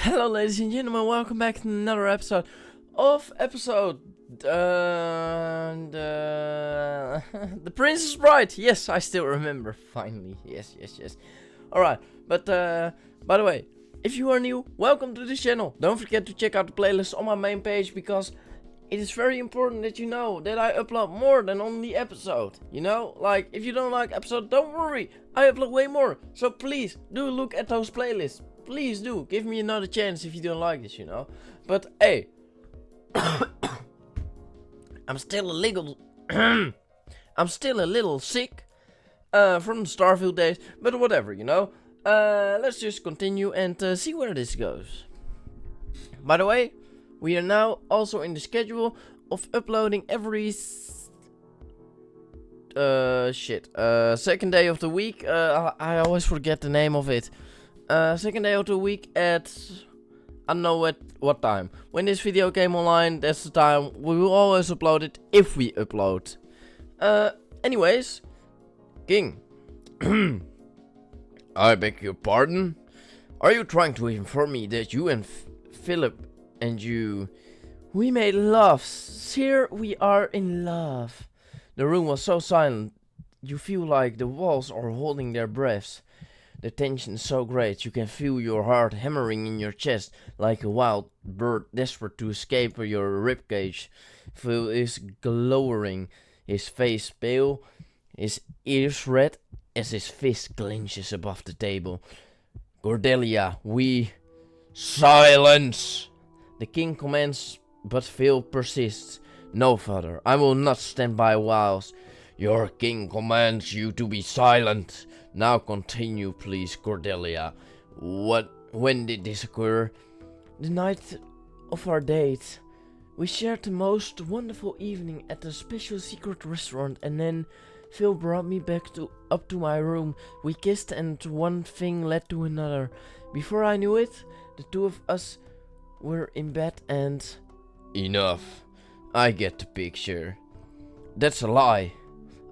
Hello ladies and gentlemen, welcome back to another episode of The Princess Bride. Yes, I still remember, finally, yes. Alright, but by the way, if you are new, welcome to this channel. Don't forget to check out the playlist on my main page, because it is very important that you know that I upload more than on the episode. You know, like, if you don't like episode, don't worry, I upload way more. So please, do look at those playlists. Please do, give me another chance if you don't like this, you know. But hey, I'm still a little sick from the Starfield days, but whatever, you know. Let's just continue and see where this goes. By the way, we are now also in the schedule of uploading every second day of the week. I always forget the name of it. Second day of the week at, I don't know at what time. When this video came online, that's the time. We will always upload it if we upload. Anyways, King. I beg your pardon? Are you trying to inform me that you and Philip and we made love? Sir, we are in love. The room was so silent. You feel like the walls are holding their breaths. The tension is so great, you can feel your heart hammering in your chest like a wild bird desperate to escape your ribcage. Phil is glowering, his face pale, his ears red as his fist clenches above the table. Cordelia, Silence! The king commands, but Phil persists. No, father, I will not stand by whilst your king commands you to be silent. Now continue, please, Cordelia. When did this occur? The night of our date. We shared the most wonderful evening at a special secret restaurant, and then Phil brought me up to my room. We kissed, and one thing led to another. Before I knew it, the two of us were in bed and... Enough. I get the picture. That's a lie.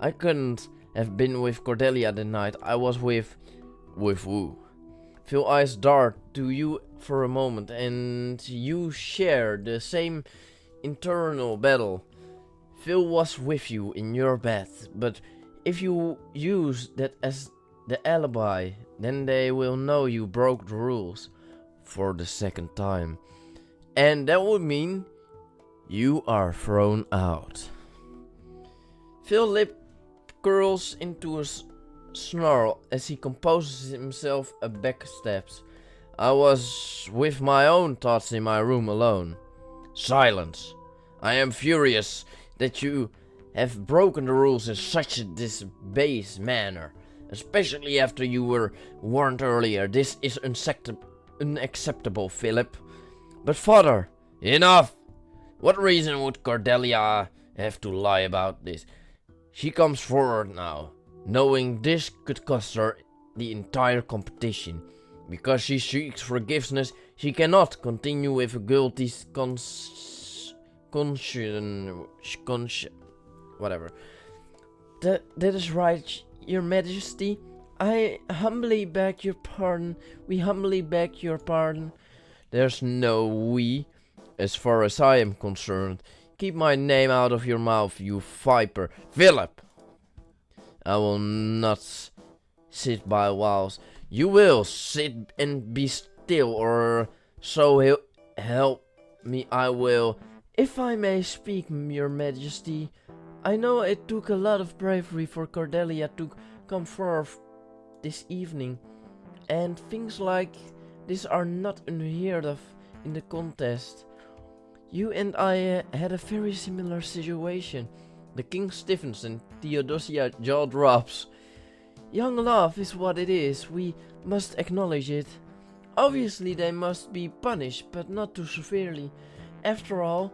I couldn't have been with Cordelia that night. I was with who? Phil's eyes dart to you for a moment, and you share the same internal battle. Phil was with you in your bed, but if you use that as the alibi, then they will know you broke the rules for the second time. And that would mean you are thrown out. Phil's lip curls into a snarl as he composes himself a backsteps. I was with my own thoughts in my room alone. Silence. I am furious that you have broken the rules in such a base manner, especially after you were warned earlier. This is unacceptable, Philip. But father, enough! What reason would Cordelia have to lie about this? She comes forward now, knowing this could cost her the entire competition. Because she seeks forgiveness, she cannot continue with a guilty whatever. That is right, your majesty. I humbly beg your pardon. We humbly beg your pardon. There's no we, as far as I am concerned. Keep my name out of your mouth, you viper. Philip! I will not sit by whilst you will sit and be still, or so help me I will. If I may speak, your majesty, I know it took a lot of bravery for Cordelia to come forth this evening, and things like this are not unheard of in the contest. You and I had a very similar situation. The king stiffens and Theodosia's jaw drops. Young love is what it is. We must acknowledge it. Obviously they must be punished, but not too severely. After all,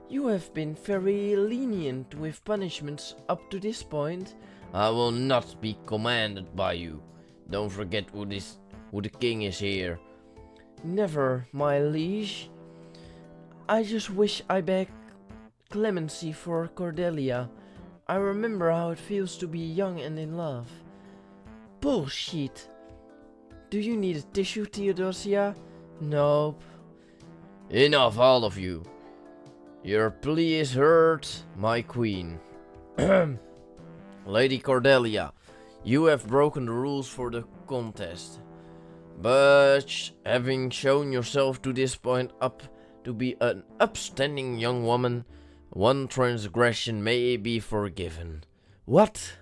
you have been very lenient with punishments up to this point. I will not be commanded by you. Don't forget who the king is here. Never, my liege. I just wish I begged clemency for Cordelia. I remember how it feels to be young and in love. Bullshit. Do you need a tissue, Theodosia? Nope. Enough, all of you. Your plea is heard, my queen. Lady Cordelia, you have broken the rules for the contest. But having shown yourself to this point up to be an upstanding young woman, one transgression may be forgiven. What?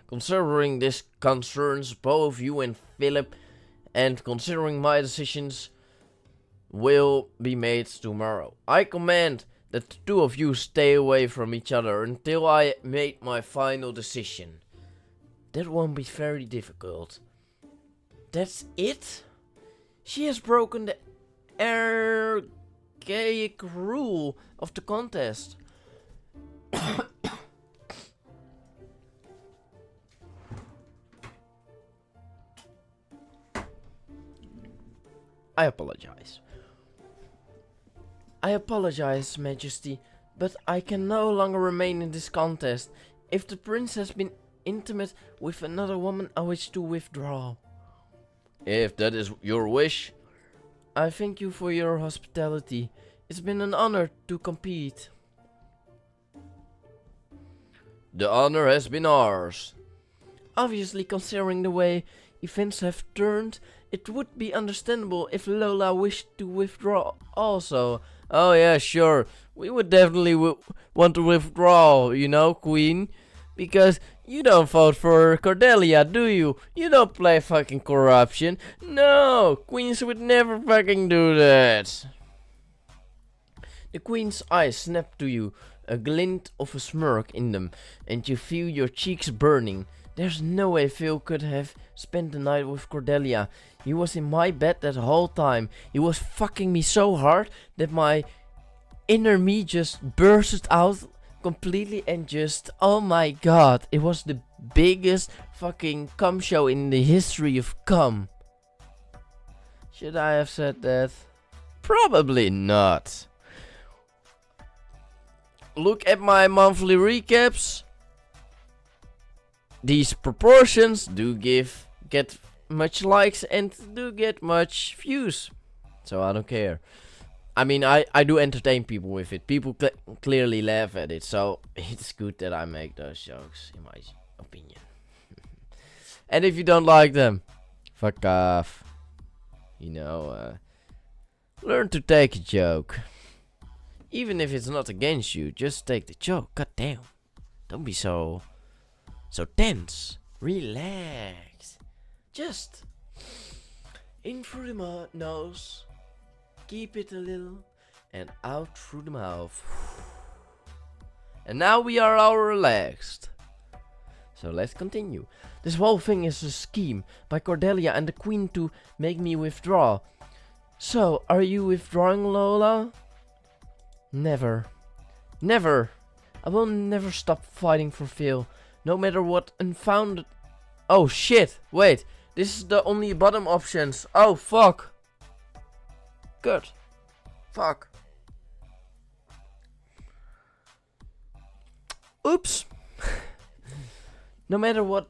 Considering this concerns both you and Philip, and considering my decisions will be made tomorrow, I command that the two of you stay away from each other until I make my final decision. That won't be very difficult. That's it? She has broken the archaic rule of the contest. I apologize. I apologize, Majesty, but I can no longer remain in this contest. If the prince has been intimate with another woman, I wish to withdraw. If that is your wish, I thank you for your hospitality. It's been an honor to compete. The honor has been ours. Obviously, considering the way events have turned, it would be understandable if Lola wished to withdraw also. Oh yeah, sure. We would definitely want to withdraw, you know, Queen. Because you don't vote for Cordelia, do you? You don't play fucking corruption. No, queens would never fucking do that. The queen's eyes snap to you, a glint of a smirk in them, and you feel your cheeks burning. There's no way Phil could have spent the night with Cordelia. He was in my bed that whole time. He was fucking me so hard that my inner me just bursted out completely and just, oh my god, it was the biggest fucking cum show in the history of cum. Should I have said that? Probably not. Look at my monthly recaps. These proportions do get much likes and do get much views. So I don't care. I mean, I do entertain people with it. People clearly laugh at it. So it's good that I make those jokes, in my opinion. And if you don't like them, fuck off. You know, learn to take a joke. Even if it's not against you, just take the joke. God damn. Don't be so tense. Relax. Just in through the nose. Keep it a little. And out through the mouth. And now we are all relaxed. So let's continue. This whole thing is a scheme by Cordelia and the Queen to make me withdraw. So, are you withdrawing, Lola? Never. Never. I will never stop fighting for Phil. No matter what unfounded... Oh shit, wait. This is the only bottom options. Oh fuck. Good. Fuck. Oops. No matter what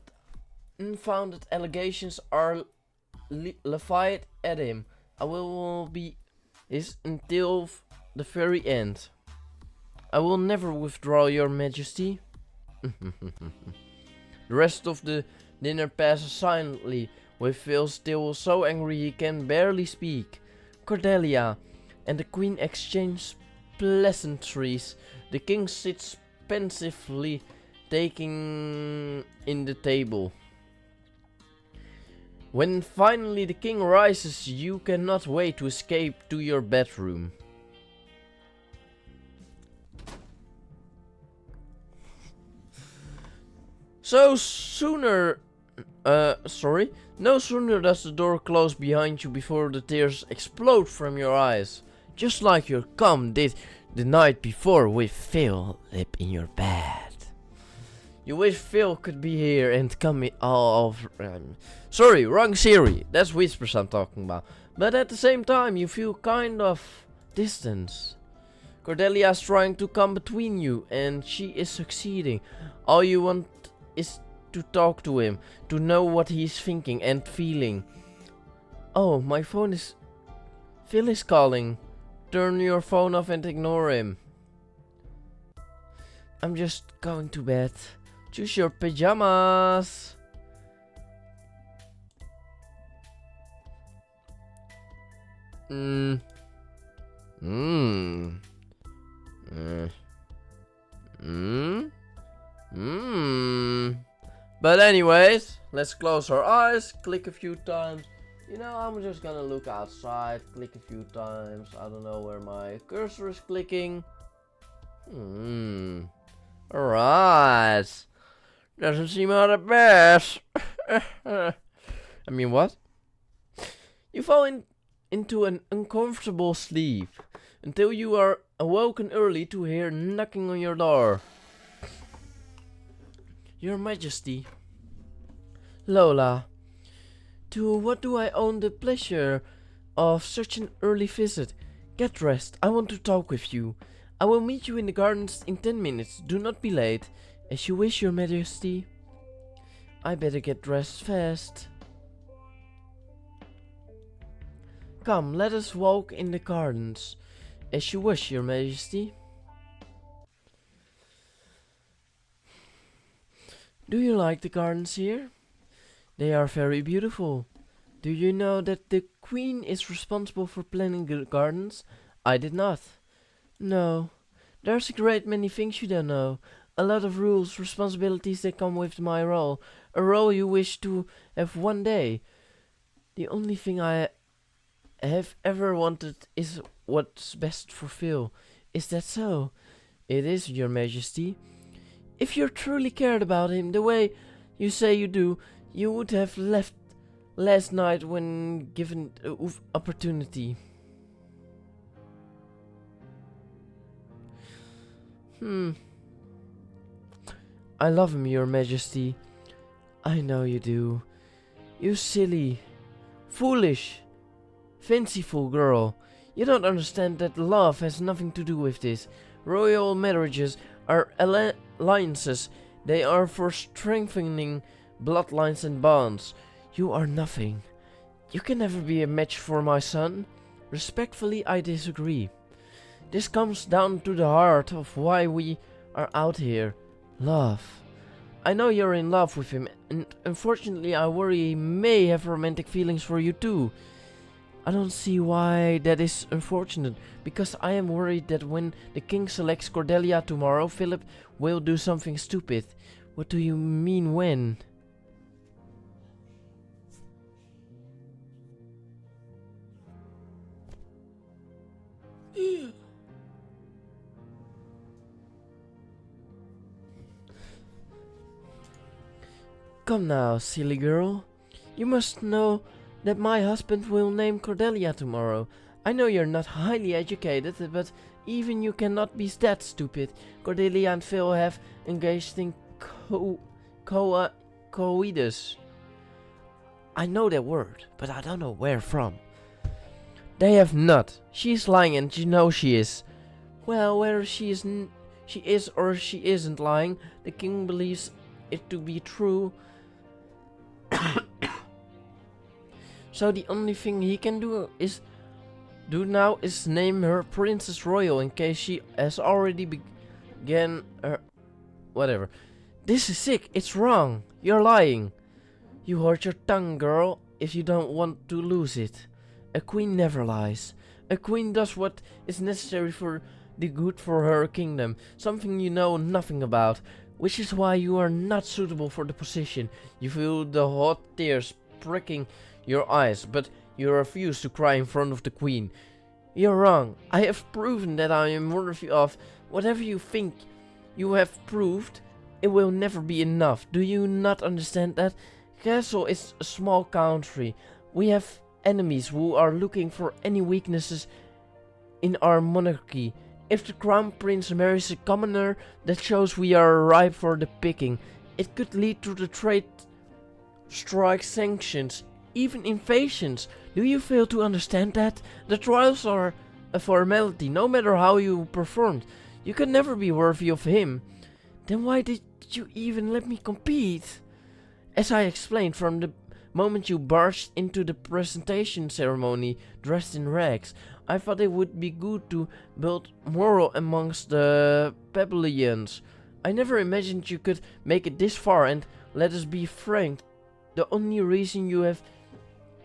unfounded allegations are levied at him, I will be his until the very end. I will never withdraw, Your Majesty. The rest of the dinner passes silently, with Phil still so angry he can barely speak. Cordelia and the Queen exchange pleasantries. The King sits pensively, taking in the table. When finally the King rises, you cannot wait to escape to your bedroom. No sooner does the door close behind you before the tears explode from your eyes. Just like your cum did the night before with Philip in your bed. You wish Phil could be here and come all over. Sorry, wrong Siri. That's Whispers I'm talking about. But at the same time, you feel kind of distance. Cordelia's trying to come between you, and she is succeeding. All you want is to talk to him, to know what he's thinking and feeling. Oh, my phone is Phil is calling. Turn your phone off and ignore him. I'm just going to bed. Choose your pajamas. But anyways, let's close our eyes, click a few times. You know, I'm just gonna look outside, click a few times. I don't know where my cursor is clicking. Alright. Doesn't seem all the best. I mean, what? You fall into an uncomfortable sleep until you are awoken early to hear knocking on your door. Your Majesty. Lola. To what do I owe the pleasure of such an early visit? Get dressed. I want to talk with you. I will meet you in the gardens in 10 minutes. Do not be late. As you wish, Your Majesty. I better get dressed fast. Come, let us walk in the gardens. As you wish, Your Majesty. Do you like the gardens here? They are very beautiful. Do you know that the Queen is responsible for planning the gardens? I did not. No. There's a great many things you don't know. A lot of rules, responsibilities that come with my role. A role you wish to have one day. The only thing I have ever wanted is what's best for Phil. Is that so? It is, Your Majesty. If you truly cared about him the way you say you do, you would have left last night when given the opportunity. I love him, Your Majesty. I know you do. You silly, foolish, fanciful girl. You don't understand that love has nothing to do with this. Royal marriages are alliances. They are for strengthening bloodlines and bonds. You are nothing. You can never be a match for my son. Respectfully, I disagree. This comes down to the heart of why we are out here. Love. I know you're in love with him, and unfortunately I worry he may have romantic feelings for you too. I don't see why that is unfortunate, because I am worried that when the king selects Cordelia tomorrow, Philip will do something stupid. What do you mean when? Come now, silly girl. You must know that my husband will name Cordelia tomorrow. I know you're not highly educated, but even you cannot be that stupid. Cordelia and Phil have engaged in coitus. I know that word, but I don't know where from. They have not. She's lying and you know she is. Well, whether she is or she isn't lying, the king believes it to be true. So the only thing he can do now is name her Princess Royal in case she has already began her... Whatever. This is sick. It's wrong. You're lying. You hold your tongue, girl, if you don't want to lose it. A queen never lies. A queen does what is necessary for the good for her kingdom. Something you know nothing about. Which is why you are not suitable for the position. You feel the hot tears pricking your eyes, but you refuse to cry in front of the queen. You're wrong. I have proven that I am worthy of whatever you think you have proved. It will never be enough. Do you not understand that? Castle is a small country. We have enemies who are looking for any weaknesses in our monarchy. If the crown prince marries a commoner, that shows we are ripe for the picking. It could lead to the trade strike, sanctions, even invasions. Do you fail to understand that? The trials are a formality, no matter how you performed. You can never be worthy of him. Then why did you even let me compete? As I explained from the moment you barged into the presentation ceremony dressed in rags. I thought it would be good to build morale amongst the plebeians. I never imagined you could make it this far, and let us be frank, the only reason you have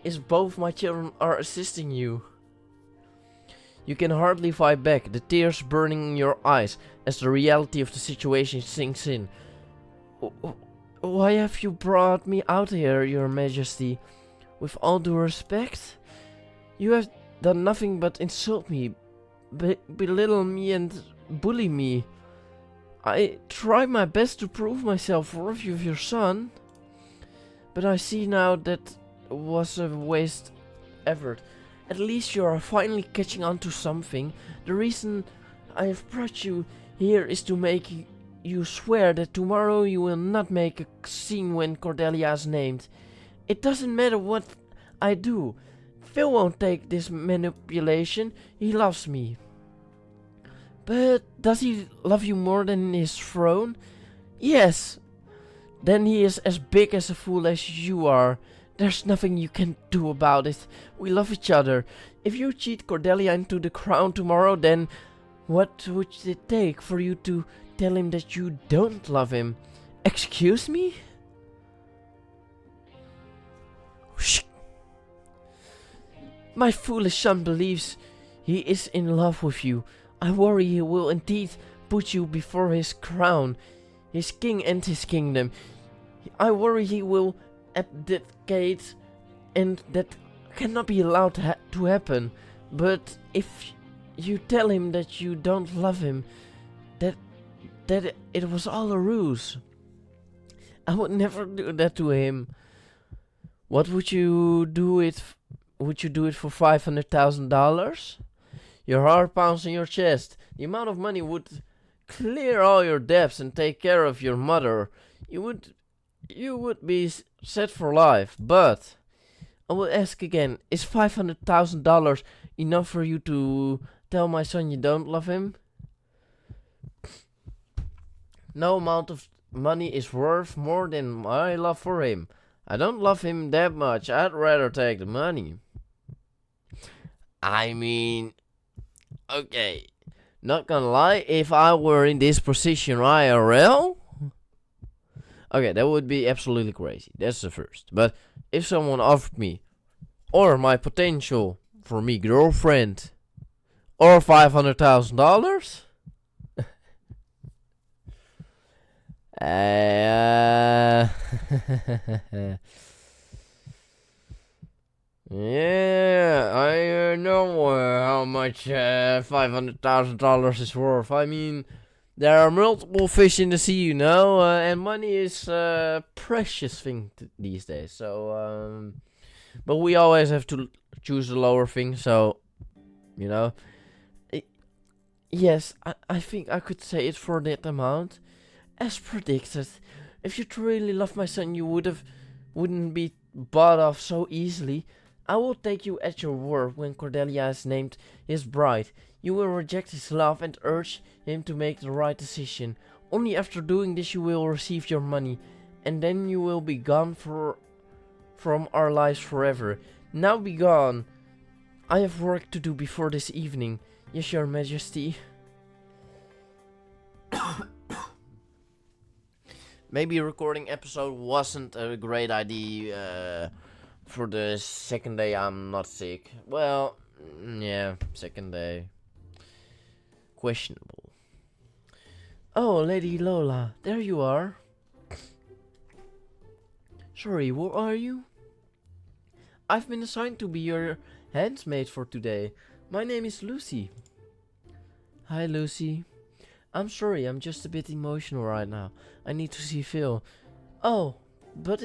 is both my children are assisting you. You can hardly fight back, the tears burning in your eyes as the reality of the situation sinks in. Why have you brought me out here, your majesty? With all due respect, you have done nothing but insult me, belittle me and bully me. I tried my best to prove myself worthy of your son, but I see now that was a waste effort. At least you are finally catching on to something. The reason I have brought you here is to make you swear that tomorrow you will not make a scene when Cordelia is named. It doesn't matter what I do. Phil won't take this manipulation. He loves me. But does he love you more than his throne? Yes. Then he is as big as a fool as you are. There's nothing you can do about it. We love each other. If you cheat Cordelia into the crown tomorrow, then what would it take for you to tell him that you don't love him? Excuse me? Shh. My foolish son believes he is in love with you. I worry he will indeed put you before his crown, his king and his kingdom. I worry he will abdicate, and that cannot be allowed to happen. But if you tell him that you don't love him, that it was all a ruse, I would never do that to him. What would you do it? Would you do it for $500,000? Your heart pounds in your chest. The amount of money would clear all your debts and take care of your mother. You would be set for life. But I will ask again, is $500,000 enough for you to tell my son you don't love him? No amount of money is worth more than my love for him. I don't love him that much. I'd rather take the money. I mean, okay, not gonna lie, if I were in this position IRL, okay, that would be absolutely crazy. That's the first. But if someone offered me, or my potential for me girlfriend, or $500,000, yeah, I know how much $500,000 is worth. I mean, there are multiple fish in the sea, you know, and money is a precious thing these days. So, but we always have to choose the lower thing. So, you know, yes, I think I could say it for that amount. As predicted, if you truly love my son, you wouldn't be bought off so easily. I will take you at your word when Cordelia is named his bride. You will reject his love and urge him to make the right decision. Only after doing this you will receive your money, and then you will be gone from our lives forever. Now be gone. I have work to do before this evening. Yes, your majesty. Maybe recording episode wasn't a great idea for the second day I'm not sick. Well, yeah, second day. Questionable. Oh, Lady Lola, there you are. Sorry, who are you? I've been assigned to be your handmaid for today. My name is Lucy. Hi, Lucy. I'm sorry, I'm just a bit emotional right now. I need to see Phil. Oh, but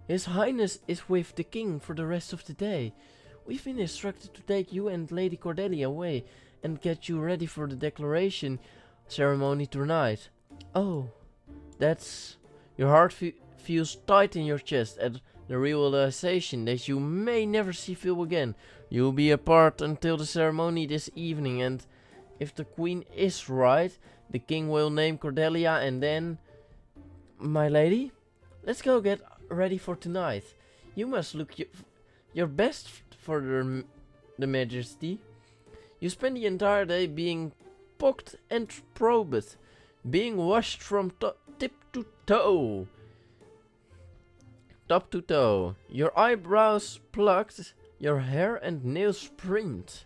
His Highness is with the king for the rest of the day. We've been instructed to take you and Lady Cordelia away and get you ready for the declaration ceremony tonight. Oh, that's... Your heart feels tight in your chest at the realization that you may never see Phil again. You'll be apart until the ceremony this evening, and if the queen is right, the king will name Cordelia, and then... My lady, let's go get ready for tonight. You must look your best for the Majesty. You spend the entire day being poked and probed, being washed from tip to toe. Top to toe. Your eyebrows plucked, your hair and nails print.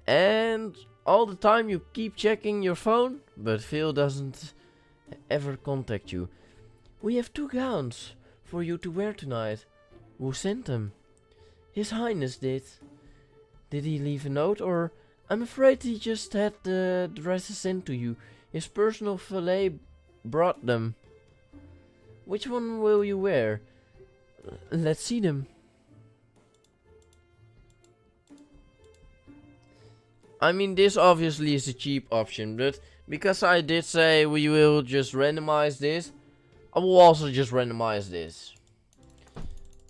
And all the time you keep checking your phone, but Phil doesn't ever contact you. We have 2 gowns for you to wear tonight. Who sent them? His Highness did. Did he leave a note, or I'm afraid he just had the dresses sent to you. His personal valet brought them. Which one will you wear? Let's see them. I mean, this obviously is a cheap option, but because I did say we will just randomize this, I will also just randomize this.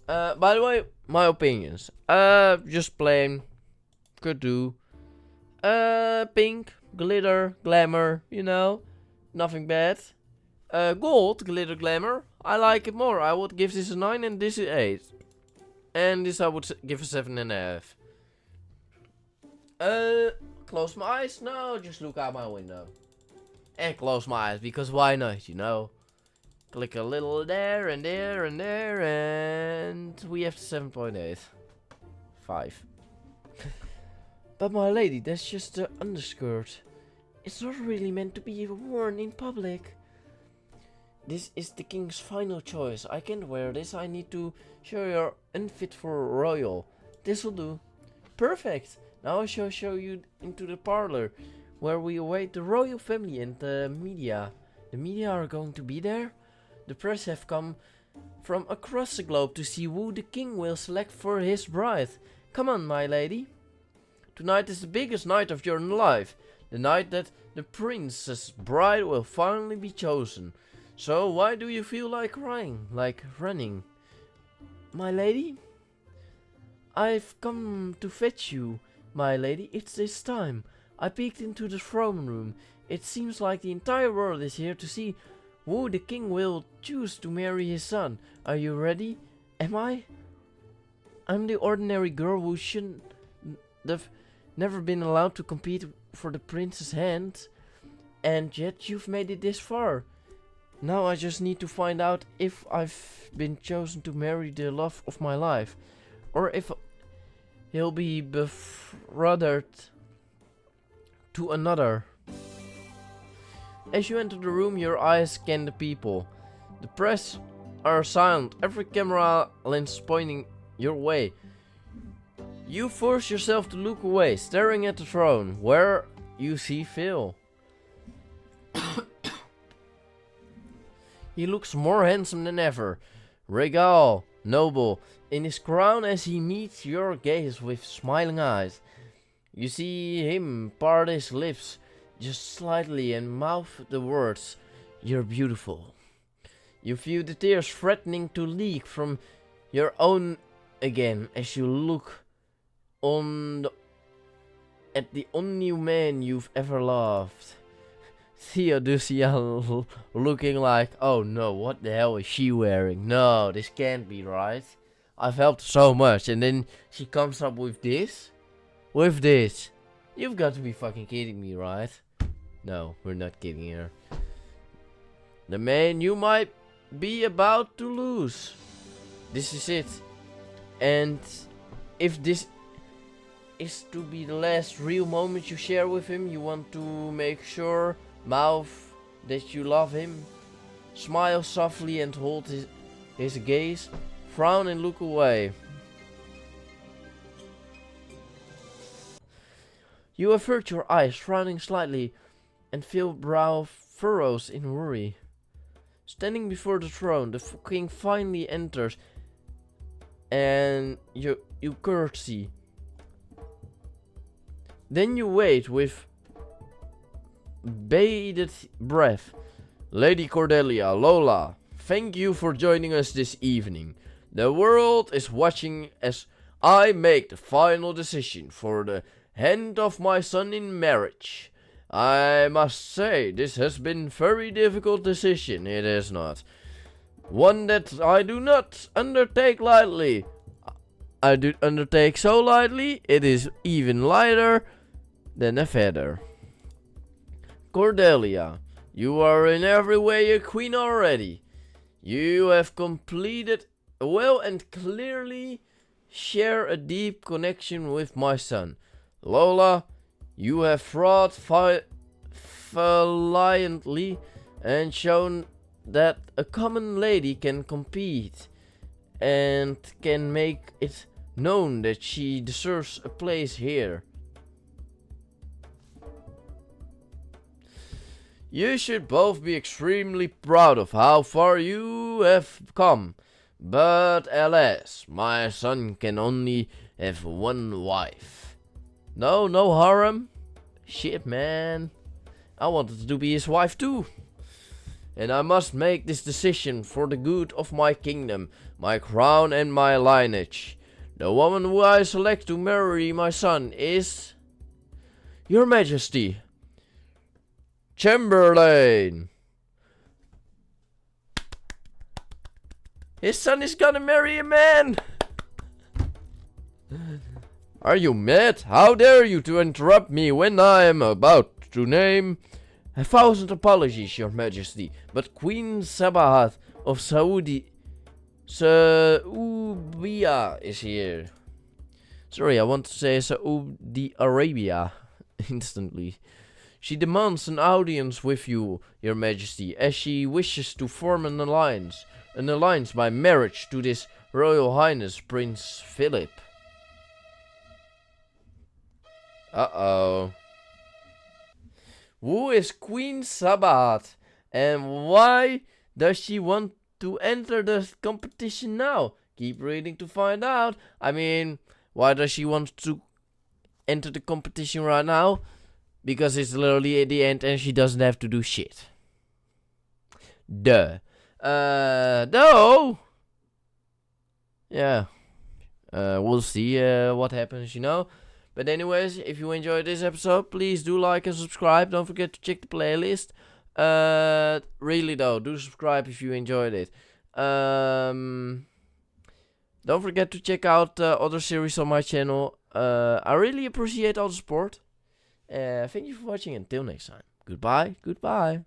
By the way, my opinions. Just plain. Could do. Pink, glitter, glamour, you know. Nothing bad. Gold, glitter, glamour. I like it more. I would give this a 9 and this a 8. And this I would give a 7.5. Close my eyes? No, just look out my window. And close my eyes, because why not, you know? Click a little there and there and there, and we have 7.8. 5. But my lady, that's just the underskirt. It's not really meant to be worn in public. This is the king's final choice. I can't wear this. I need to show you're unfit for royal. This will do. Perfect. Now I shall show you into the parlor, where we await the royal family and the media. The media are going to be there. The press have come from across the globe to see who the king will select for his bride. Come on, my lady. Tonight is the biggest night of your life. The night that the princess bride will finally be chosen. So why do you feel like crying, like running? My lady? I've come to fetch you, my lady. It's this time. I peeked into the throne room. It seems like the entire world is here to see who the king will choose to marry his son. Are you ready? Am I? I'm the ordinary girl who shouldn't have never been allowed to compete for the prince's hand. And yet you've made it this far. Now I just need to find out if I've been chosen to marry the love of my life. Or if he'll be betrothed to another. As you enter the room, your eyes scan the people. The press are silent, every camera lens pointing your way. You force yourself to look away, staring at the throne, where you see Phil. He looks more handsome than ever, regal, noble, in his crown as he meets your gaze with smiling eyes. You see him part his lips just slightly and mouth the words, "You're beautiful." You feel the tears threatening to leak from your own again as you look at the only man you've ever loved. Theodosia looking like, oh no, what the hell is she wearing? No, this can't be right. I've helped so much, and then she comes up with this? With this? You've got to be fucking kidding me, right? No, we're not kidding her. The man you might be about to lose. This is it. And if this is to be the last real moment you share with him, you want to make sure, mouth that you love him, smile softly and hold his gaze, frown and look away. You avert your eyes, frowning slightly, and feel brow furrows in worry. Standing before the throne, the king finally enters, and you curtsy. Then you wait with bated breath. Lady Cordelia, Lola, thank you for joining us this evening. The world is watching as I make the final decision for the hand of my son in marriage. I must say, this has been a very difficult decision, it is not. One that I do not undertake lightly. I do undertake so lightly, it is even lighter than a feather. Cordelia, you are in every way a queen already. You have completed well and clearly share a deep connection with my son. Lola, you have fought valiantly and shown that a common lady can compete and can make it known that she deserves a place here. You should both be extremely proud of how far you have come. But alas, my son can only have one wife. No harem. Shit, man. I wanted to be his wife too. And I must make this decision for the good of my kingdom, my crown and my lineage. The woman who I select to marry my son is... Your Majesty. Chamberlain. His son is gonna marry a man. Are you mad? How dare you to interrupt me when I am about to name... 1,000 apologies, Your Majesty, but Queen Sabahat of Saudi Arabia is here. Sorry, I want to say Saudi Arabia instantly. She demands an audience with you, Your Majesty, as she wishes to form an alliance by marriage to this Royal Highness Prince Philip. Uh-oh. Who is Queen Sabahat and why does she want to enter the competition now? Keep reading to find out. I mean, why does she want to enter the competition right now? Because it's literally at the end and she doesn't have to do shit. Duh. No. Yeah. We'll see what happens, you know. But anyways, if you enjoyed this episode, please do like and subscribe. Don't forget to check the playlist. Really though, do subscribe if you enjoyed it. Don't forget to check out other series on my channel. I really appreciate all the support. Thank you for watching. Until next time. Goodbye.